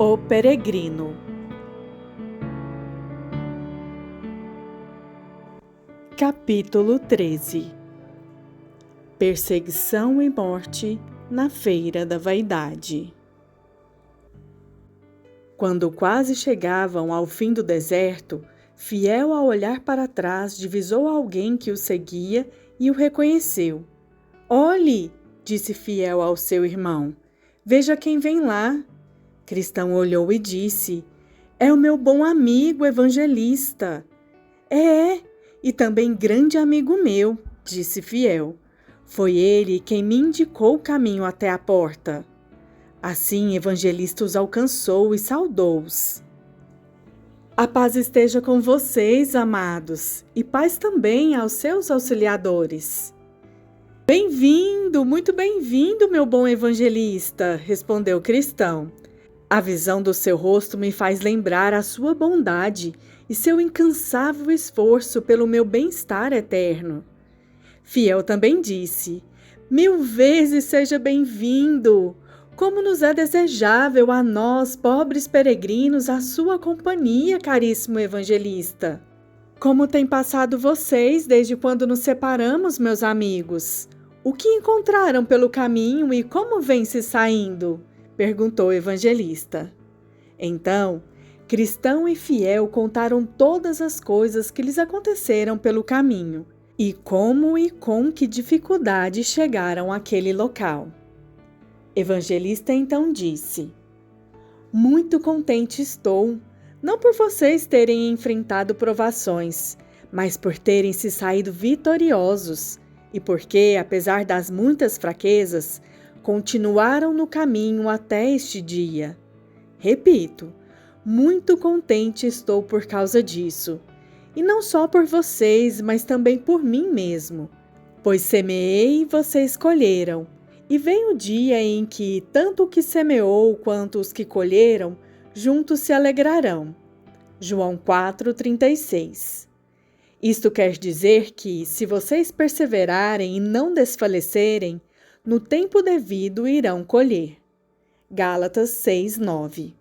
O Peregrino. Capítulo 13. Perseguição e morte na Feira da Vaidade. Quando quase chegavam ao fim do deserto, Fiel, ao olhar para trás, divisou alguém que o seguia e o reconheceu. "Olhe", disse Fiel ao seu irmão, "veja quem vem lá." Cristão olhou e disse: "É o meu bom amigo Evangelista." "É, e também grande amigo meu", disse Fiel. "Foi ele quem me indicou o caminho até a porta." Assim, Evangelista os alcançou e saudou-os. "A paz esteja com vocês, amados, e paz também aos seus auxiliadores." "Bem-vindo, muito bem-vindo, meu bom Evangelista", respondeu Cristão. "A visão do seu rosto me faz lembrar a sua bondade e seu incansável esforço pelo meu bem-estar eterno." Fiel também disse: "Mil vezes seja bem-vindo! Como nos é desejável a nós, pobres peregrinos, a sua companhia, caríssimo Evangelista." "Como tem passado vocês desde quando nos separamos, meus amigos? O que encontraram pelo caminho e como vem se saindo?" perguntou o Evangelista. Então, Cristão e Fiel contaram todas as coisas que lhes aconteceram pelo caminho e como e com que dificuldade chegaram àquele local. Evangelista então disse: "Muito contente estou, não por vocês terem enfrentado provações, mas por terem se saído vitoriosos, e porque, apesar das muitas fraquezas, continuaram no caminho até este dia. Repito, muito contente estou por causa disso, e não só por vocês, mas também por mim mesmo, pois semeei e vocês colheram, e vem o dia em que tanto o que semeou quanto os que colheram juntos se alegrarão." João 4:36. Isto quer dizer que, se vocês perseverarem e não desfalecerem, no tempo devido irão colher. Gálatas 6:9.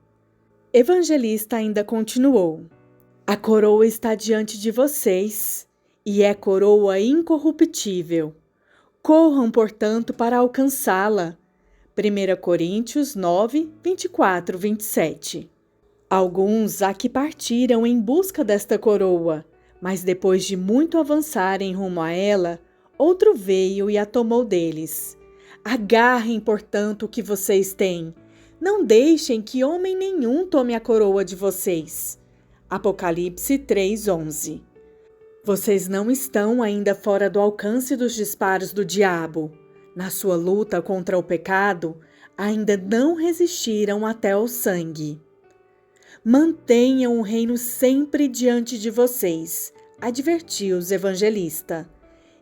Evangelista ainda continuou: "A coroa está diante de vocês, e é coroa incorruptível. Corram, portanto, para alcançá-la." 1 Coríntios 9, 24, 27. Alguns há que partiram em busca desta coroa, mas depois de muito avançarem rumo a ela, outro veio e a tomou deles. Agarrem, portanto, o que vocês têm. Não deixem que homem nenhum tome a coroa de vocês. Apocalipse 3:11. Vocês não estão ainda fora do alcance dos disparos do diabo. Na sua luta contra o pecado, ainda não resistiram até ao sangue. Mantenham o reino sempre diante de vocês, advertiu-os Evangelista,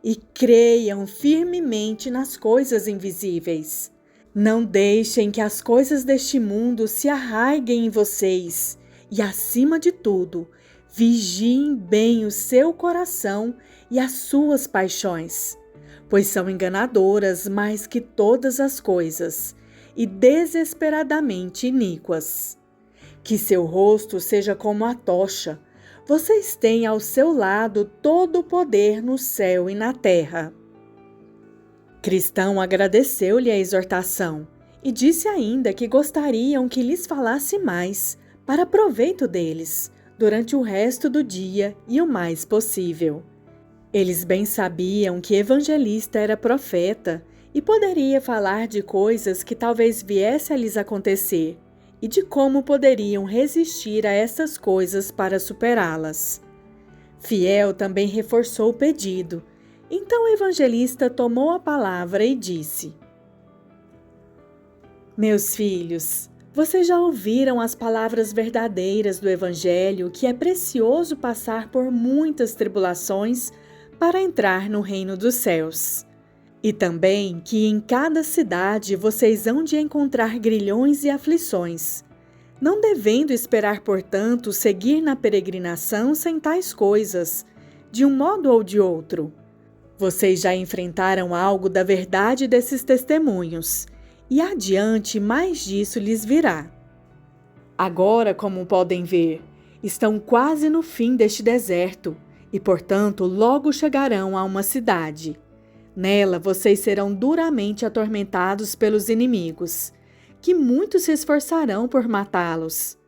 e creiam firmemente nas coisas invisíveis. Não deixem que as coisas deste mundo se arraiguem em vocês e, acima de tudo, vigiem bem o seu coração e as suas paixões, pois são enganadoras mais que todas as coisas e desesperadamente iníquas. Que seu rosto seja como a tocha. Vocês têm ao seu lado todo o poder no céu e na terra." Cristão agradeceu-lhe a exortação e disse ainda que gostariam que lhes falasse mais, para proveito deles, durante o resto do dia e o mais possível. Eles bem sabiam que Evangelista era profeta e poderia falar de coisas que talvez viesse a lhes acontecer e de como poderiam resistir a essas coisas para superá-las. Fiel também reforçou o pedido. Então o Evangelista tomou a palavra e disse: "Meus filhos, vocês já ouviram as palavras verdadeiras do Evangelho, que é precioso passar por muitas tribulações para entrar no reino dos céus. E também que em cada cidade vocês hão de encontrar grilhões e aflições, não devendo esperar, portanto, seguir na peregrinação sem tais coisas, de um modo ou de outro. Vocês já enfrentaram algo da verdade desses testemunhos, e adiante mais disso lhes virá. Agora, como podem ver, estão quase no fim deste deserto e, portanto, logo chegarão a uma cidade. Nela, vocês serão duramente atormentados pelos inimigos, que muito se esforçarão por matá-los.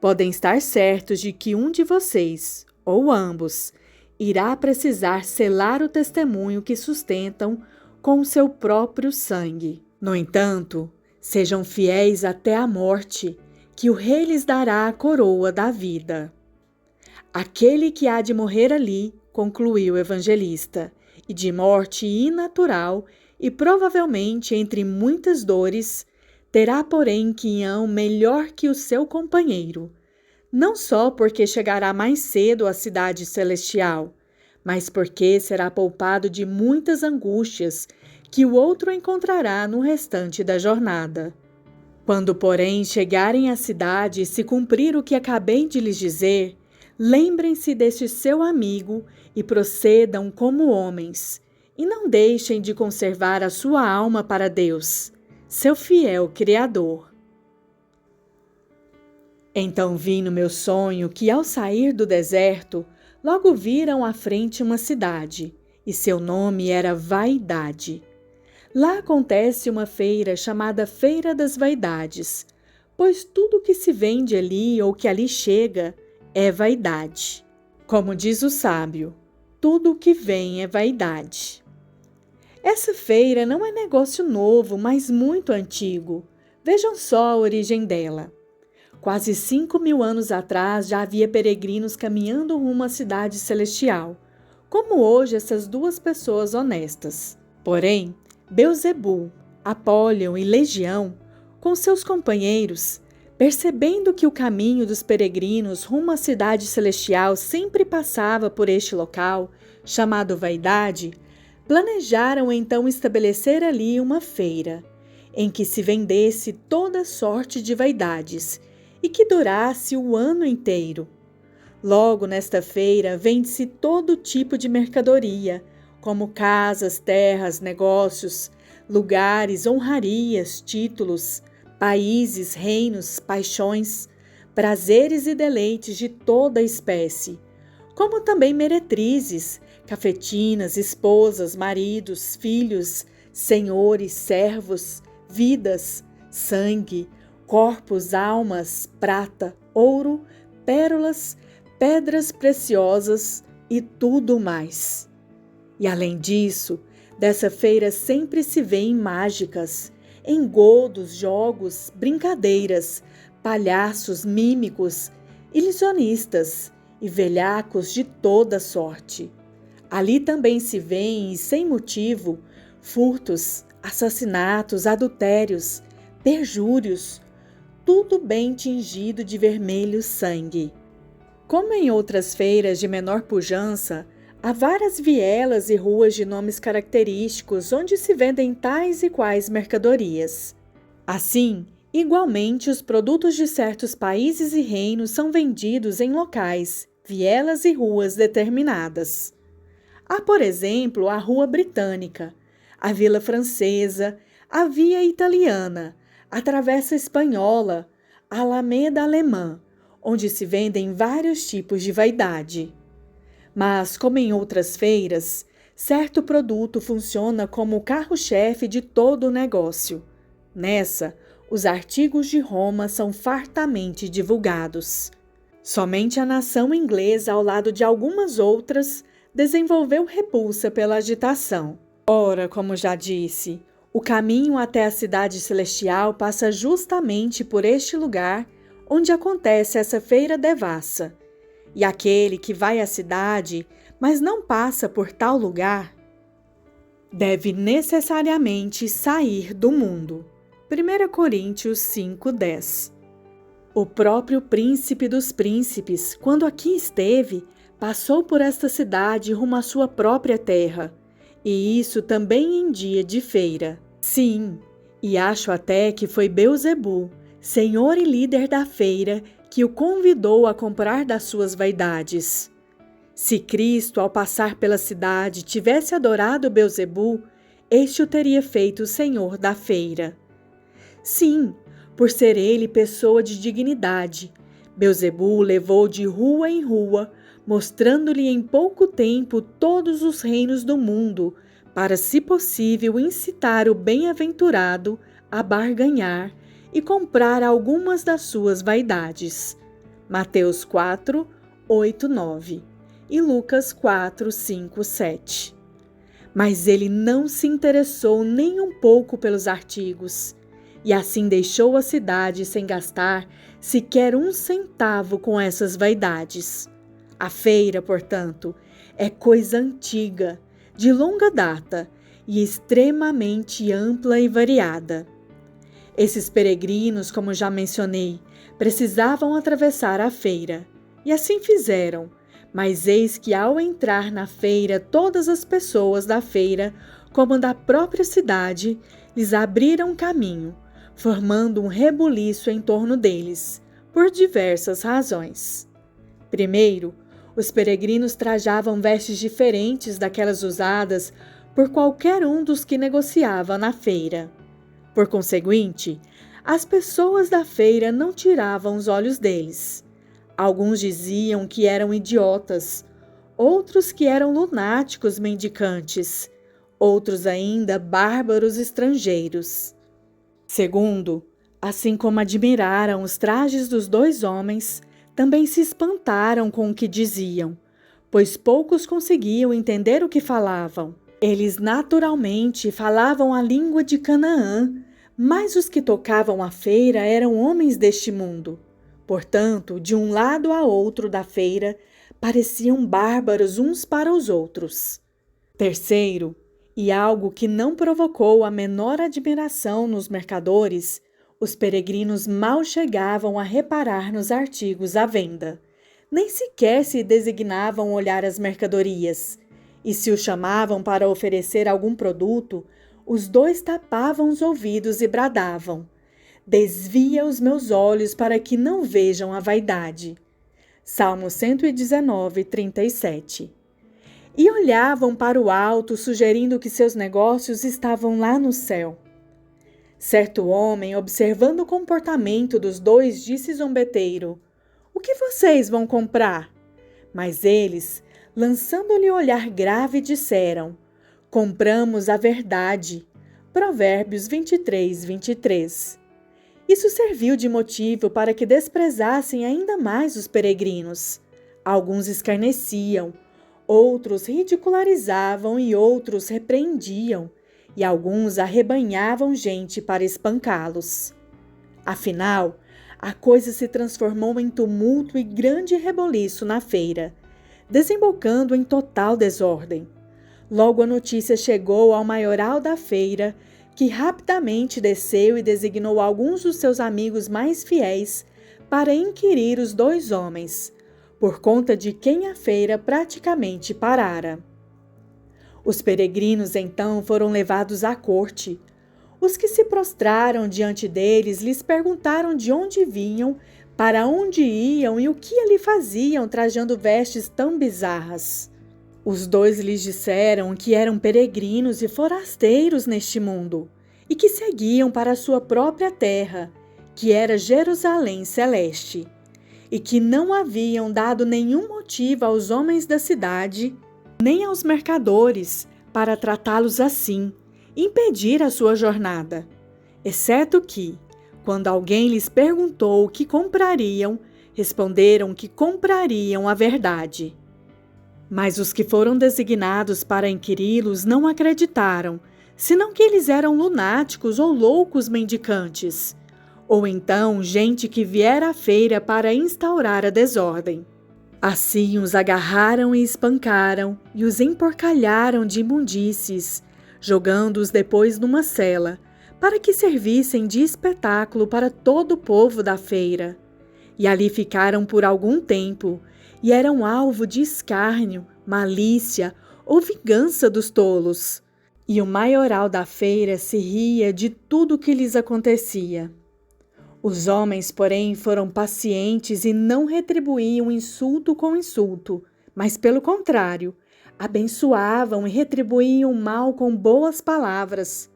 Podem estar certos de que um de vocês, ou ambos, irá precisar selar o testemunho que sustentam com o seu próprio sangue. No entanto, sejam fiéis até a morte, que o rei lhes dará a coroa da vida. Aquele que há de morrer ali, concluiu o evangelista, e de morte inatural e provavelmente entre muitas dores, terá, porém, quinhão melhor que o seu companheiro, não só porque chegará mais cedo à cidade celestial, mas porque será poupado de muitas angústias que o outro encontrará no restante da jornada. Quando, porém, chegarem à cidade e se cumprir o que acabei de lhes dizer, lembrem-se deste seu amigo e procedam como homens, e não deixem de conservar a sua alma para Deus, seu fiel Criador. Então vi no meu sonho que, ao sair do deserto, logo viram à frente uma cidade, e seu nome era Vaidade. Lá acontece uma feira chamada Feira das Vaidades, pois tudo que se vende ali ou que ali chega é vaidade. Como diz o sábio, tudo o que vem é vaidade. Essa feira não é negócio novo, mas muito antigo. Vejam só a origem dela. Quase 5.000 anos atrás já havia peregrinos caminhando rumo à cidade celestial, como hoje essas duas pessoas honestas. Porém, Beelzebul, Apólion e Legião, com seus companheiros, percebendo que o caminho dos peregrinos rumo à cidade celestial sempre passava por este local, chamado Vaidade, planejaram então estabelecer ali uma feira, em que se vendesse toda sorte de vaidades e que durasse o ano inteiro. Logo nesta feira vende-se todo tipo de mercadoria, como casas, terras, negócios, lugares, honrarias, títulos, países, reinos, paixões, prazeres e deleites de toda espécie, como também meretrizes, cafetinas, esposas, maridos, filhos, senhores, servos, vidas, sangue, corpos, almas, prata, ouro, pérolas, pedras preciosas e tudo mais. E além disso, dessa feira sempre se vêem mágicas, engodos, jogos, brincadeiras, palhaços, mímicos, ilusionistas e velhacos de toda sorte. Ali também se vêem, e sem motivo, furtos, assassinatos, adultérios, perjúrios, tudo bem tingido de vermelho sangue. Como em outras feiras de menor pujança, há várias vielas e ruas de nomes característicos onde se vendem tais e quais mercadorias. Assim, igualmente, os produtos de certos países e reinos são vendidos em locais, vielas e ruas determinadas. Há, por exemplo, a Rua Britânica, a Vila Francesa, a Via Italiana, a Travessa Espanhola, a Alameda Alemã, onde se vendem vários tipos de vaidade. Mas, como em outras feiras, certo produto funciona como o carro-chefe de todo o negócio. Nessa, os artigos de Roma são fartamente divulgados. Somente a nação inglesa, ao lado de algumas outras, desenvolveu repulsa pela agitação. Ora, como já disse, o caminho até a cidade celestial passa justamente por este lugar onde acontece essa feira devassa. E aquele que vai à cidade, mas não passa por tal lugar, deve necessariamente sair do mundo. 1 Coríntios 5:10. O próprio príncipe dos príncipes, quando aqui esteve, passou por esta cidade rumo à sua própria terra, e isso também em dia de feira. Sim, e acho até que foi Beelzebul, senhor e líder da feira, que o convidou a comprar das suas vaidades. Se Cristo, ao passar pela cidade, tivesse adorado Beelzebul, este o teria feito o senhor da feira. Sim, por ser ele pessoa de dignidade. Beelzebu levou de rua em rua, mostrando-lhe em pouco tempo todos os reinos do mundo, para, se possível, incitar o bem-aventurado a barganhar e comprar algumas das suas vaidades. Mateus 4, 8, 9 e Lucas 4, 5, 7. Mas ele não se interessou nem um pouco pelos artigos, e assim deixou a cidade sem gastar sequer um centavo com essas vaidades. A feira, portanto, é coisa antiga, de longa data e extremamente ampla e variada. Esses peregrinos, como já mencionei, precisavam atravessar a feira, e assim fizeram, mas eis que ao entrar na feira, todas as pessoas da feira, como da própria cidade, lhes abriram caminho, formando um rebuliço em torno deles, por diversas razões. Primeiro, os peregrinos trajavam vestes diferentes daquelas usadas por qualquer um dos que negociava na feira. Por conseguinte, as pessoas da feira não tiravam os olhos deles. Alguns diziam que eram idiotas, outros que eram lunáticos mendicantes, outros ainda bárbaros estrangeiros. Segundo, assim como admiraram os trajes dos dois homens, também se espantaram com o que diziam, pois poucos conseguiam entender o que falavam. Eles naturalmente falavam a língua de Canaã, mas os que tocavam a feira eram homens deste mundo. Portanto, de um lado a outro da feira, pareciam bárbaros uns para os outros. Terceiro, e algo que não provocou a menor admiração nos mercadores, os peregrinos mal chegavam a reparar nos artigos à venda. Nem sequer se designavam olhar as mercadorias, e se os chamavam para oferecer algum produto, os dois tapavam os ouvidos e bradavam: desvia os meus olhos para que não vejam a vaidade. Salmo 119, 37. E olhavam para o alto, sugerindo que seus negócios estavam lá no céu. Certo homem, observando o comportamento dos dois, disse zombeteiro: o que vocês vão comprar? Mas eles, lançando-lhe olhar grave, disseram: compramos a verdade. Provérbios 23, 23. Isso serviu de motivo para que desprezassem ainda mais os peregrinos. Alguns escarneciam, outros ridicularizavam e outros repreendiam, e alguns arrebanhavam gente para espancá-los. Afinal, a coisa se transformou em tumulto e grande reboliço na feira, desembocando em total desordem. Logo a notícia chegou ao maioral da feira, que rapidamente desceu e designou alguns dos seus amigos mais fiéis para inquirir os dois homens, por conta de quem a feira praticamente parara. Os peregrinos então foram levados à corte. Os que se prostraram diante deles lhes perguntaram de onde vinham, para onde iam e o que ali faziam trajando vestes tão bizarras. Os dois lhes disseram que eram peregrinos e forasteiros neste mundo, e que seguiam para a sua própria terra, que era Jerusalém Celeste, e que não haviam dado nenhum motivo aos homens da cidade, nem aos mercadores, para tratá-los assim, impedir a sua jornada, exceto que, quando alguém lhes perguntou o que comprariam, responderam que comprariam a verdade. Mas os que foram designados para inquiri-los não acreditaram, senão que eles eram lunáticos ou loucos mendicantes, ou então gente que viera à feira para instaurar a desordem. Assim os agarraram e espancaram e os emporcalharam de imundícies, jogando-os depois numa cela, para que servissem de espetáculo para todo o povo da feira. E ali ficaram por algum tempo, e eram alvo de escárnio, malícia ou vingança dos tolos. E o maioral da feira se ria de tudo o que lhes acontecia. Os homens, porém, foram pacientes e não retribuíam insulto com insulto, mas, pelo contrário, abençoavam e retribuíam o mal com boas palavras,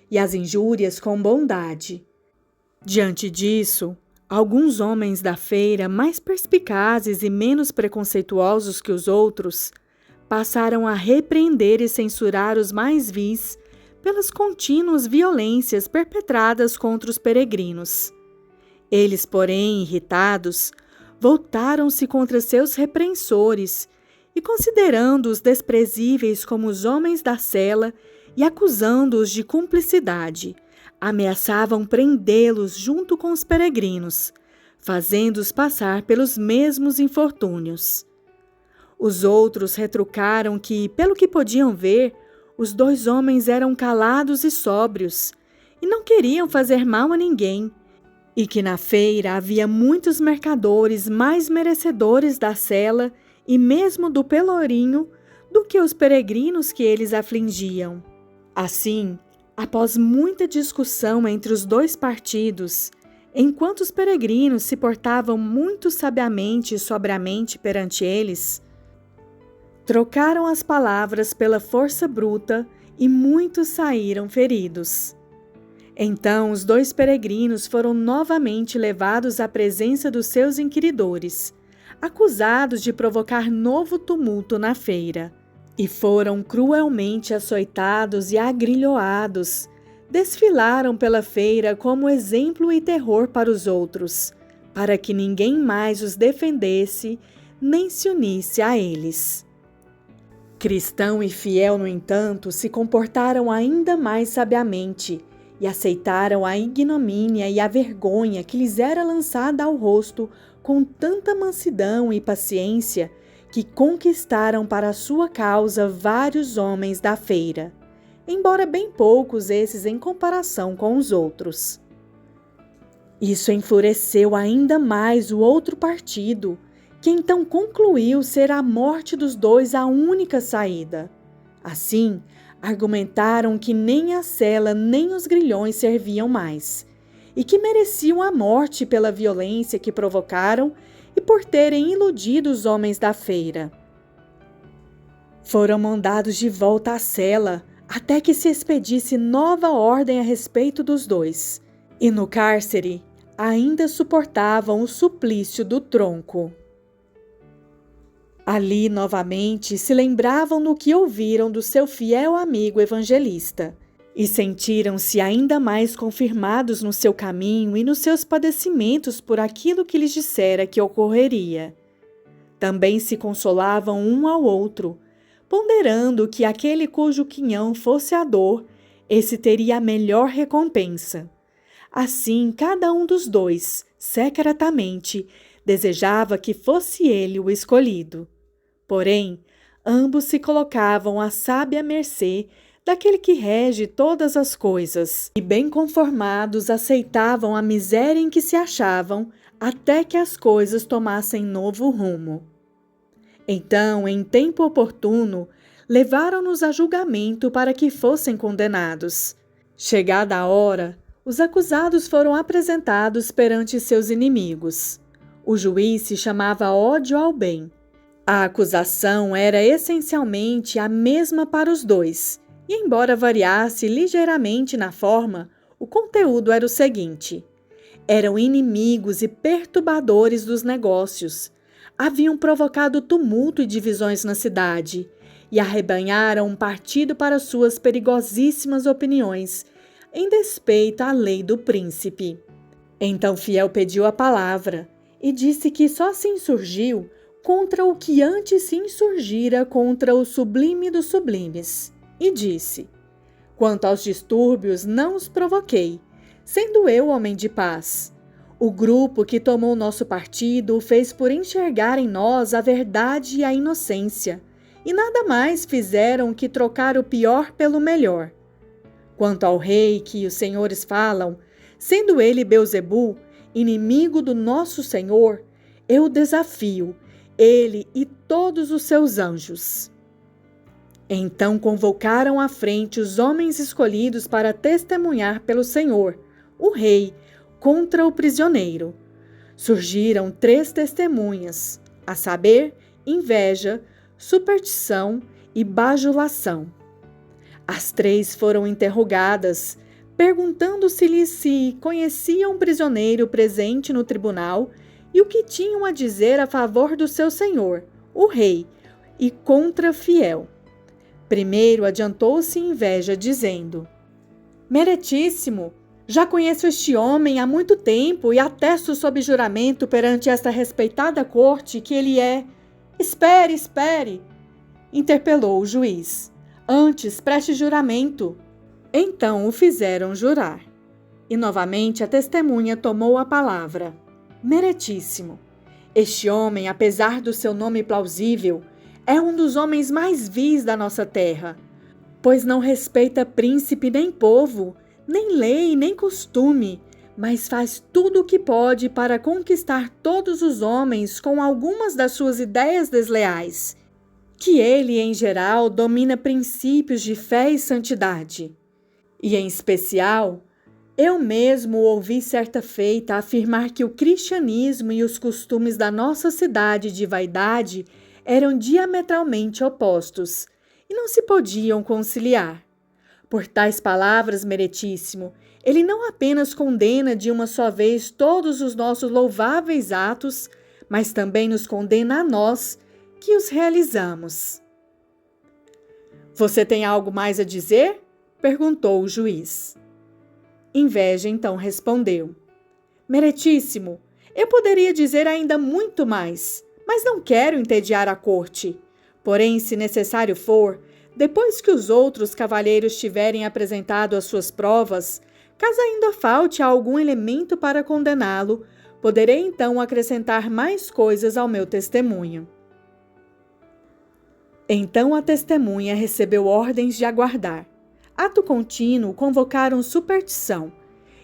e as injúrias com bondade. Diante disso, alguns homens da feira, mais perspicazes e menos preconceituosos que os outros, passaram a repreender e censurar os mais vis pelas contínuas violências perpetradas contra os peregrinos. Eles, porém, irritados, voltaram-se contra seus repreensores e, considerando-os desprezíveis como os homens da cela e acusando-os de cumplicidade, ameaçavam prendê-los junto com os peregrinos, fazendo-os passar pelos mesmos infortúnios. Os outros retrucaram que, pelo que podiam ver, os dois homens eram calados e sóbrios, e não queriam fazer mal a ninguém, e que na feira havia muitos mercadores mais merecedores da cela e mesmo do pelourinho do que os peregrinos que eles afligiam. Assim, após muita discussão entre os dois partidos, enquanto os peregrinos se portavam muito sabiamente e sobriamente perante eles, trocaram as palavras pela força bruta e muitos saíram feridos. Então os dois peregrinos foram novamente levados à presença dos seus inquiridores, acusados de provocar novo tumulto na feira, e foram cruelmente açoitados e agrilhoados. Desfilaram pela feira como exemplo e terror para os outros, para que ninguém mais os defendesse nem se unisse a eles. Cristão e Fiel, no entanto, se comportaram ainda mais sabiamente e aceitaram a ignomínia e a vergonha que lhes era lançada ao rosto com tanta mansidão e paciência que conquistaram para a sua causa vários homens da feira, embora bem poucos esses em comparação com os outros. Isso enfureceu ainda mais o outro partido, que então concluiu ser a morte dos dois a única saída. Assim, argumentaram que nem a cela nem os grilhões serviam mais, e que mereciam a morte pela violência que provocaram e por terem iludido os homens da feira. Foram mandados de volta à cela, até que se expedisse nova ordem a respeito dos dois, e no cárcere ainda suportavam o suplício do tronco. Ali, novamente, se lembravam do que ouviram do seu fiel amigo evangelista e sentiram-se ainda mais confirmados no seu caminho e nos seus padecimentos por aquilo que lhes dissera que ocorreria. Também se consolavam um ao outro, ponderando que aquele cujo quinhão fosse a dor, esse teria a melhor recompensa. Assim, cada um dos dois, secretamente, desejava que fosse ele o escolhido. Porém, ambos se colocavam à sábia mercê daquele que rege todas as coisas, e bem conformados aceitavam a miséria em que se achavam até que as coisas tomassem novo rumo. Então, em tempo oportuno, levaram-nos a julgamento para que fossem condenados. Chegada a hora, os acusados foram apresentados perante seus inimigos. O juiz se chamava Ódio ao Bem. A acusação era essencialmente a mesma para os dois, e embora variasse ligeiramente na forma, o conteúdo era o seguinte: eram inimigos e perturbadores dos negócios, haviam provocado tumulto e divisões na cidade, e arrebanharam um partido para suas perigosíssimas opiniões, em despeito à lei do príncipe. Então Fiel pediu a palavra, e disse que só se insurgiu contra o que antes se insurgira contra o sublime dos sublimes. E disse: quanto aos distúrbios, não os provoquei, sendo eu homem de paz. O grupo que tomou nosso partido o fez por enxergar em nós a verdade e a inocência, e nada mais fizeram que trocar o pior pelo melhor. Quanto ao rei que os senhores falam, sendo ele Beelzebu, inimigo do nosso Senhor, eu desafio, ele e todos os seus anjos. Então convocaram à frente os homens escolhidos para testemunhar pelo Senhor, o rei, contra o prisioneiro. Surgiram 3 testemunhas, a saber, inveja, superstição e bajulação. As 3 foram interrogadas, perguntando se conhecia um prisioneiro presente no tribunal e o que tinham a dizer a favor do seu senhor, o rei, e contra Fiel. Primeiro adiantou-se Inveja, dizendo: Meretíssimo, já conheço este homem há muito tempo e atesto sob juramento perante esta respeitada corte que ele é... Espere, espere! Interpelou o juiz. Antes, preste juramento. Então o fizeram jurar. E novamente a testemunha tomou a palavra. Meretíssimo, este homem, apesar do seu nome plausível, é um dos homens mais vis da nossa terra, pois não respeita príncipe nem povo, nem lei, nem costume, mas faz tudo o que pode para conquistar todos os homens com algumas das suas ideias desleais, que ele, em geral, domina princípios de fé e santidade. E, em especial, eu mesmo ouvi certa feita afirmar que o cristianismo e os costumes da nossa cidade de vaidade eram diametralmente opostos e não se podiam conciliar. Por tais palavras, Meretíssimo, ele não apenas condena de uma só vez todos os nossos louváveis atos, mas também nos condena a nós, que os realizamos. Você tem algo mais a dizer? Perguntou o juiz. Inveja então respondeu: Meretíssimo, eu poderia dizer ainda muito mais, mas não quero entediar a corte. Porém, se necessário for, depois que os outros cavalheiros tiverem apresentado as suas provas, caso ainda falte algum elemento para condená-lo, poderei então acrescentar mais coisas ao meu testemunho. Então a testemunha recebeu ordens de aguardar. Ato contínuo, convocaram superstição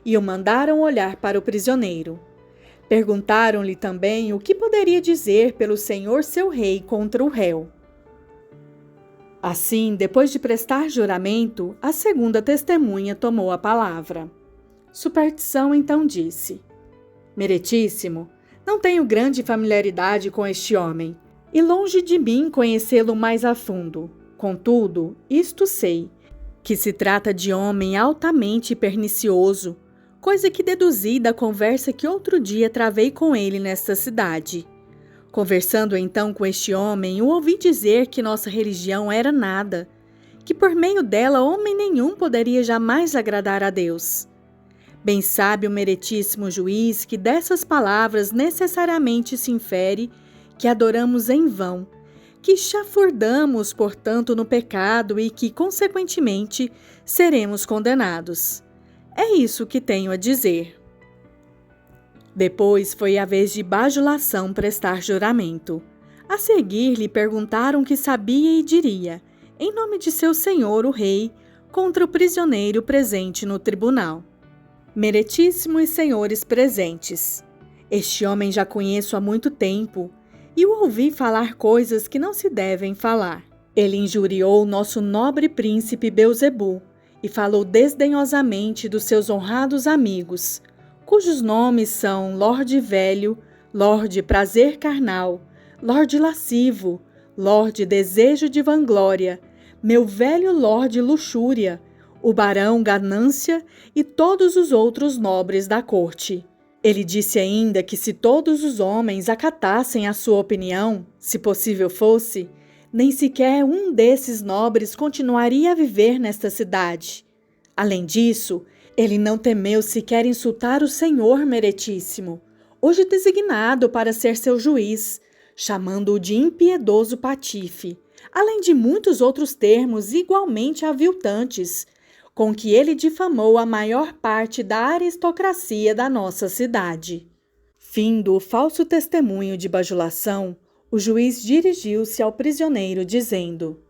e o mandaram olhar para o prisioneiro. Perguntaram-lhe também o que poderia dizer pelo senhor seu rei contra o réu. Assim, depois de prestar juramento, a segunda testemunha tomou a palavra. Superstição então disse: Meretíssimo, não tenho grande familiaridade com este homem, e longe de mim conhecê-lo mais a fundo. Contudo, isto sei, que se trata de homem altamente pernicioso, coisa que deduzi da conversa que outro dia travei com ele nesta cidade. Conversando então com este homem, o ouvi dizer que nossa religião era nada, que por meio dela homem nenhum poderia jamais agradar a Deus. Bem sabe o meretíssimo juiz que dessas palavras necessariamente se infere que adoramos em vão, que chafurdamos, portanto, no pecado e que, consequentemente, seremos condenados. É isso que tenho a dizer. Depois foi a vez de bajulação prestar juramento. A seguir lhe perguntaram o que sabia e diria, em nome de seu senhor, o rei, contra o prisioneiro presente no tribunal. Meretíssimos senhores presentes, este homem já conheço há muito tempo, e o ouvi falar coisas que não se devem falar. Ele injuriou nosso nobre príncipe Belzebu e falou desdenhosamente dos seus honrados amigos, cujos nomes são Lorde Velho, Lorde Prazer Carnal, Lorde Lascivo, Lorde Desejo de Vanglória, meu velho Lorde Luxúria, o Barão Ganância e todos os outros nobres da corte. Ele disse ainda que se todos os homens acatassem a sua opinião, se possível fosse, nem sequer um desses nobres continuaria a viver nesta cidade. Além disso, ele não temeu sequer insultar o Senhor Meretíssimo, hoje designado para ser seu juiz, chamando-o de impiedoso patife, além de muitos outros termos igualmente aviltantes, com que ele difamou a maior parte da aristocracia da nossa cidade. Findo o falso testemunho de bajulação, o juiz dirigiu-se ao prisioneiro, dizendo: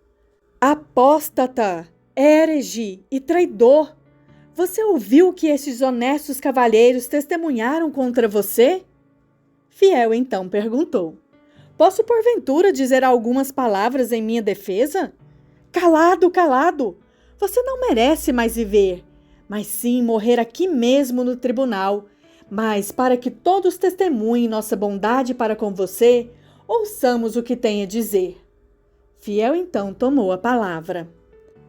Apóstata, herege e traidor! Você ouviu o que esses honestos cavalheiros testemunharam contra você? Fiel então perguntou: Posso porventura dizer algumas palavras em minha defesa? Calado, calado! Você não merece mais viver, mas sim morrer aqui mesmo no tribunal. Mas, para que todos testemunhem nossa bondade para com você, ouçamos o que tem a dizer. Fiel então tomou a palavra.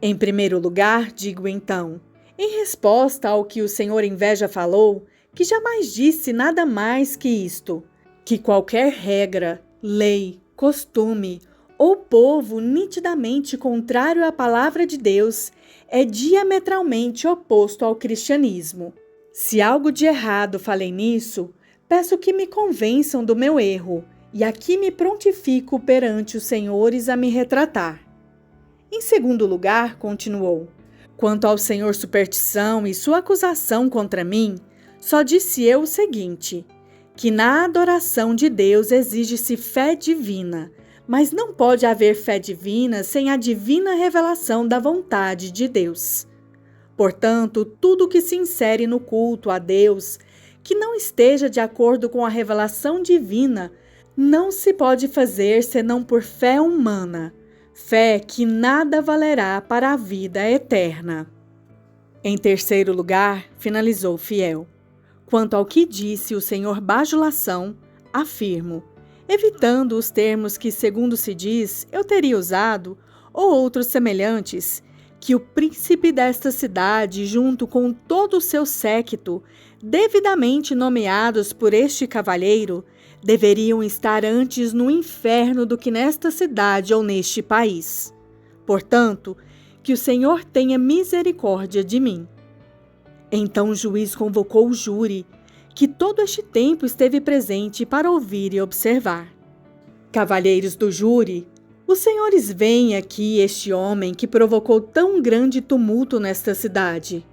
Em primeiro lugar, digo então, Em resposta ao que o senhor Inveja falou, que jamais disse nada mais que isto, que qualquer regra, lei, costume ou povo nitidamente contrário à palavra de Deus é diametralmente oposto ao cristianismo. Se algo de errado falei nisso, peço que me convençam do meu erro, e aqui me prontifico perante os senhores a me retratar. Em segundo lugar, continuou, quanto ao senhor Superstição e sua acusação contra mim, só disse eu o seguinte, que na adoração de Deus exige-se fé divina, mas não pode haver fé divina sem a divina revelação da vontade de Deus. Portanto, tudo que se insere no culto a Deus, que não esteja de acordo com a revelação divina, não se pode fazer senão por fé humana, fé que nada valerá para a vida eterna. Em terceiro lugar, finalizou Fiel, quanto ao que disse o senhor Bajulação, afirmo, evitando os termos que, segundo se diz, eu teria usado, ou outros semelhantes, que o príncipe desta cidade, junto com todo o seu séquito, devidamente nomeados por este cavalheiro, deveriam estar antes no inferno do que nesta cidade ou neste país. Portanto, que o Senhor tenha misericórdia de mim. Então o juiz convocou o júri, que todo este tempo esteve presente para ouvir e observar. Cavalheiros do júri, os senhores veem aqui este homem que provocou tão grande tumulto nesta cidade.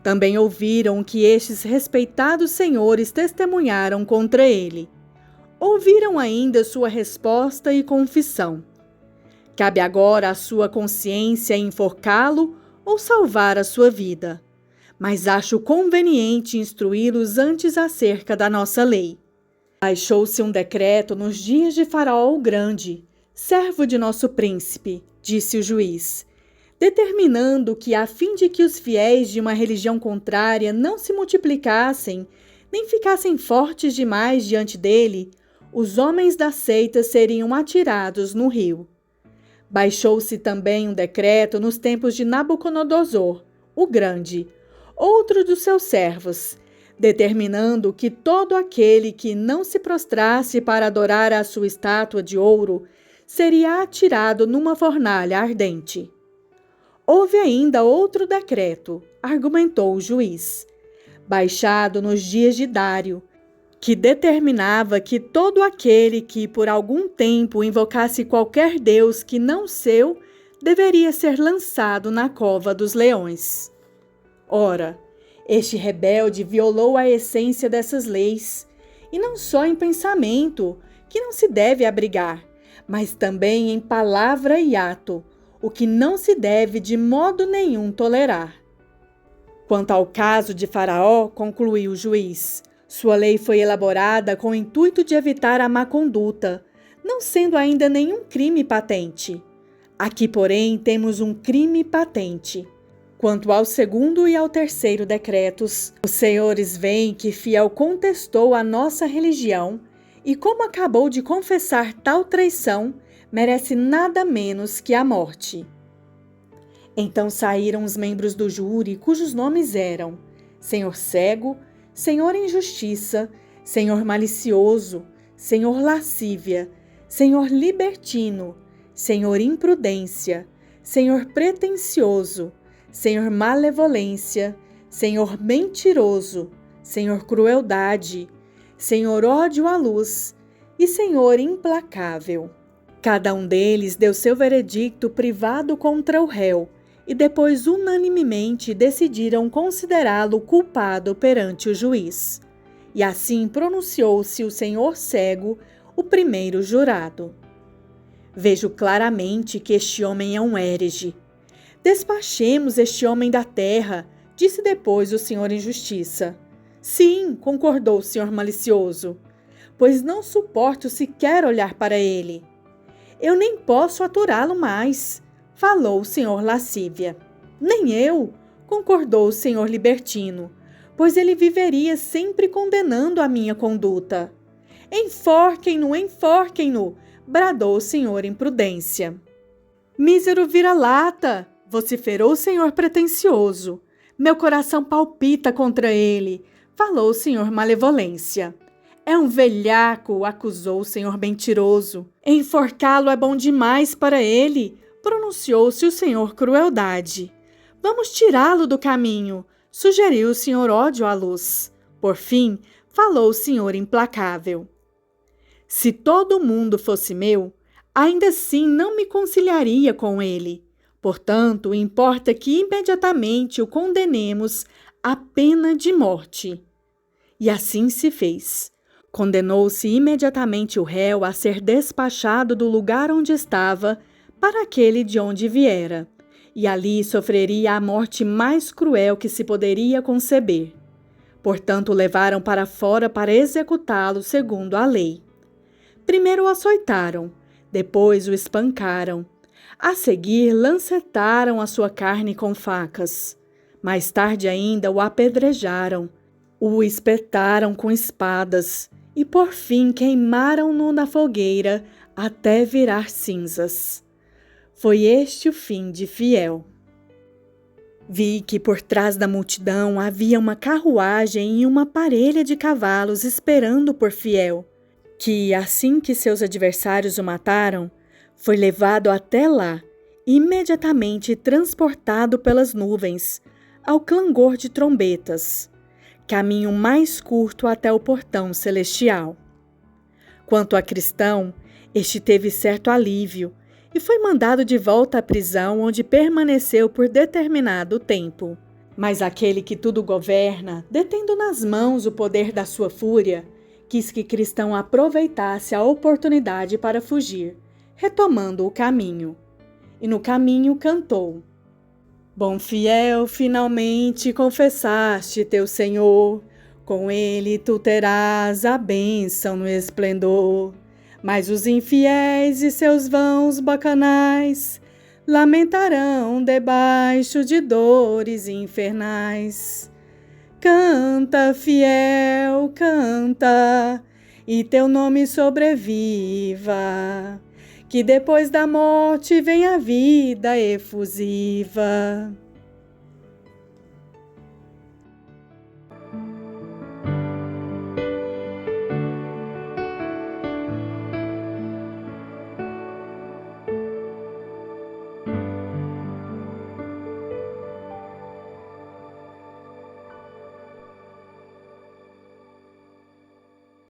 Também ouviram que estes respeitados senhores testemunharam contra ele. Ouviram ainda sua resposta e confissão. Cabe agora à sua consciência enforcá-lo ou salvar a sua vida. Mas acho conveniente instruí-los antes acerca da nossa lei. Baixou-se um decreto nos dias de Faraó o Grande, servo de nosso príncipe, disse o juiz, determinando que, a fim de que os fiéis de uma religião contrária não se multiplicassem, nem ficassem fortes demais diante dele, os homens da seita seriam atirados no rio. Baixou-se também um decreto nos tempos de Nabucodonosor, o Grande, outro dos seus servos, determinando que todo aquele que não se prostrasse para adorar a sua estátua de ouro seria atirado numa fornalha ardente. Houve ainda outro decreto, argumentou o juiz, baixado nos dias de Dário, que determinava que todo aquele que por algum tempo invocasse qualquer deus que não seu, deveria ser lançado na cova dos leões. Ora, este rebelde violou a essência dessas leis, e não só em pensamento, que não se deve abrigar, mas também em palavra e ato, o que não se deve de modo nenhum tolerar. Quanto ao caso de Faraó, concluiu o juiz, sua lei foi elaborada com o intuito de evitar a má conduta, não sendo ainda nenhum crime patente. Aqui, porém, temos um crime patente. Quanto ao segundo e ao terceiro decretos, os senhores veem que Fiel contestou a nossa religião e, como acabou de confessar tal traição, merece nada menos que a morte. Então saíram os membros do júri, cujos nomes eram Senhor Cego, Senhor Injustiça, Senhor Malicioso, Senhor Lascívia, Senhor Libertino, Senhor Imprudência, Senhor Pretensioso, Senhor Malevolência, Senhor Mentiroso, Senhor Crueldade, Senhor Ódio à Luz e Senhor Implacável. Cada um deles deu seu veredicto privado contra o réu, e depois unanimemente decidiram considerá-lo culpado perante o juiz. E assim pronunciou-se o senhor Cego, o primeiro jurado. Vejo claramente que este homem é um herege. Despachemos este homem da terra, disse depois o senhor Injustiça. Sim, concordou o senhor Malicioso, pois não suporto sequer olhar para ele. Eu nem posso aturá-lo mais, falou o senhor Lascívia. Nem eu, concordou o senhor Libertino, pois ele viveria sempre condenando a minha conduta. Enforquem-no, enforquem-no, bradou o senhor Imprudência. Mísero vira-lata, vociferou o senhor Pretensioso. Meu coração palpita contra ele, falou o senhor Malevolência. É um velhaco, acusou o senhor Mentiroso. Enforcá-lo é bom demais para ele, pronunciou-se o senhor Crueldade. Vamos tirá-lo do caminho, sugeriu o senhor Ódio à Luz. Por fim, falou o senhor Implacável. Se todo mundo fosse meu, ainda assim não me conciliaria com ele. Portanto, importa que imediatamente o condenemos à pena de morte. E assim se fez. Condenou-se imediatamente o réu a ser despachado do lugar onde estava para aquele de onde viera, e ali sofreria a morte mais cruel que se poderia conceber. Portanto, o levaram para fora para executá-lo segundo a lei. Primeiro o açoitaram, depois o espancaram. A seguir, lancetaram a sua carne com facas. Mais tarde ainda o apedrejaram, o espetaram com espadas e, por fim, queimaram-no na fogueira até virar cinzas. Foi este o fim de Fiel. Vi que por trás da multidão havia uma carruagem e uma parelha de cavalos esperando por Fiel, que, assim que seus adversários o mataram, foi levado até lá, imediatamente transportado pelas nuvens, ao clangor de trombetas, caminho mais curto até o portão celestial. Quanto a Cristão, este teve certo alívio e foi mandado de volta à prisão, onde permaneceu por determinado tempo. Mas aquele que tudo governa, detendo nas mãos o poder da sua fúria, quis que Cristão aproveitasse a oportunidade para fugir, retomando o caminho. E no caminho cantou: Bom fiel, finalmente confessaste teu Senhor, com ele tu terás a bênção no esplendor. Mas os infiéis e seus vãos bacanais lamentarão debaixo de dores infernais. Canta, fiel, canta, e teu nome sobreviva, que depois da morte vem a vida efusiva.